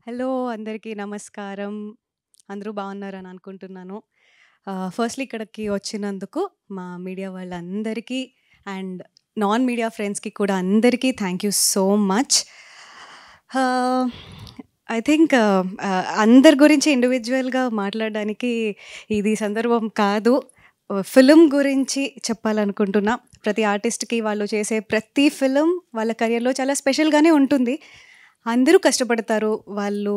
Hello అందరికీ నమస్కారం. అందరూ బాగున్నారని అనుకుంటున్నాను. ఫస్ట్‌లీ ఇక్కడికి వచ్చినందుకు మా మీడియా వాళ్ళందరికీ అండ్ నాన్ మీడియా ఫ్రెండ్స్‌కి కూడా అందరికీ thank you so much. I think అందరి గురించి ఇండివిడ్యువల్‌గా మాట్లాడడానికి ఇది సందర్భం కాదు. ఫిల్మ్ గురించి చెప్పాలనుకుంటున్నా. ప్రతి ఆర్టిస్ట్‌కి వాళ్ళు చేసే ప్రతి ఫిల్మ్ వాళ్ళ కెరియర్‌లో చాలా స్పెషల్‌గానే ఉంటుంది. అందరూ కష్టపడతారు. వాళ్ళు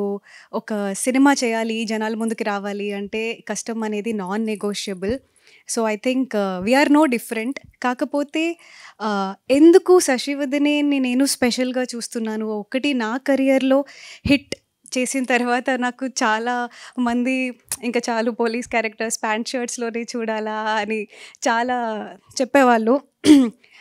ఒక సినిమా చేయాలి, జనాల ముందుకి రావాలి అంటే కష్టం అనేది non negotiable. So, I think we are no different. కాకపోతే ఎందుకు 'శశివదనే'ని నేను స్పెషల్‌గా చూస్తున్నాను. ఒకటి నా కెరియర్‌లో హిట్ చేసిన తర్వాత నాకు చాలా మంది ఇంకా చాలు పోలీస్ క్యారెక్టర్స్ ప్యాంట్ షర్ట్స్‌లోనే చూడాలా అని చాలా చెప్పేవాళ్ళు.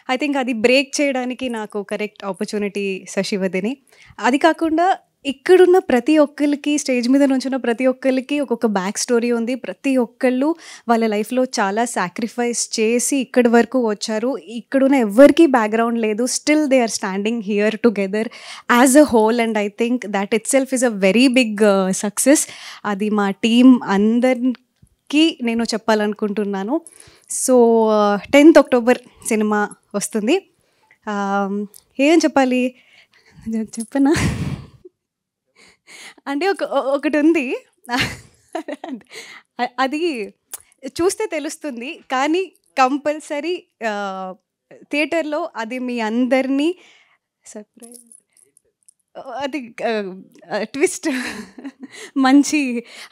ఐ థింక్ అది బ్రేక్ చేయడానికి నాకు కరెక్ట్ ఆపర్చునిటీ 'శశివదనే'. అది కాకుండా ఇక్కడున్న ప్రతి ఒక్కళ్ళకి స్టేజ్ మీద నుంచున్న ప్రతి ఒక్కళ్ళకి ఒక్కొక్క బ్యాక్ స్టోరీ ఉంది. ప్రతి ఒక్కళ్ళు వాళ్ళ లైఫ్‌లో చాలా సాక్రిఫైస్ చేసి ఇక్కడి వరకు వచ్చారు. ఇక్కడున్న ఎవ్వరికీ బ్యాక్‌గ్రౌండ్ లేదు. Still they are standing here together as a whole and I think that itself is a very big success. అది మా టీమ్ అందరికి నేను చెప్పాలనుకుంటున్నాను. సో, 10th అక్టోబర్ సినిమా వస్తుంది. ఏం చెప్పాలి? చెప్పనా? అంటే ఒకటుంది. అది చూస్తే తెలుస్తుంది. కానీ కంపల్సరీ థియేటర్‌లో అది మీ అందరిని సర్ప్రైజ్ అది ట్విస్ట్ మంచి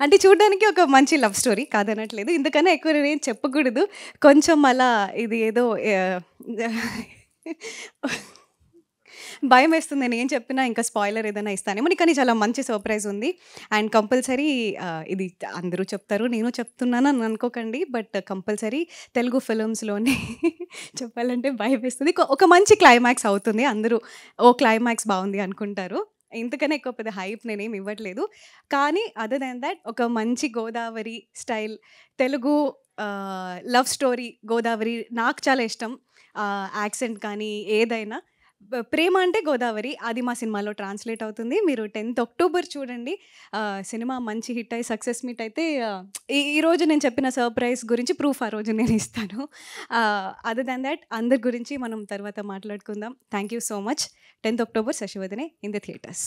అంటే చూడ్డానికి ఒక మంచి లవ్ స్టోరీ కాదనట్లేదు. ఇందుకన్నా ఎక్కువ నేనేం చెప్పకూడదు. కొంచెం అలా ఇది ఏదో భయమేస్తుంది నేనేం చెప్పినా ఇంకా స్పాయిలర్ ఏదైనా ఇస్తానేమో. కానీ చాలా మంచి సర్ప్రైజ్ ఉంది. అండ్ కంపల్సరీ ఇది అందరూ చెప్తారు. నేను చెప్తున్నానని అనుకోకండి. బట్ కంపల్సరీ తెలుగు ఫిల్మ్స్‌లోనే చెప్పాలంటే భయమేస్తుంది. ఒక మంచి క్లైమాక్స్ అవుతుంది. అందరూ క్లైమాక్స్ బావుంది అనుకుంటారు. ఇంతకన్నా ఎక్కువ పెద్ద హైప్ నేనేమి ఇవ్వట్లేదు. కానీ అదర్ దాన్ థాట్ ఒక మంచి Godavari style Telugu love story Godavari నాకు చాలా ఇష్టం. యాక్సెంట్ కానీ ఏదైనా. ప్రేమ అంటే గోదావరి అది మా సినిమాలో ట్రాన్స్‌లేట్ అవుతుంది. మీరు 10th అక్టోబర్ చూడండి. సినిమా మంచి హిట్ అయ్యి సక్సెస్ మీట్ అయితే ఈరోజు నేను చెప్పిన సర్ప్రైజ్ గురించి ప్రూఫ్ ఆ రోజు నేను ఇస్తాను. అదర్ దాన్ థాట్ అందరి గురించి మనం తర్వాత మాట్లాడుకుందాం. Thank you so much. 10th October 'Sasivadane' in the theatres.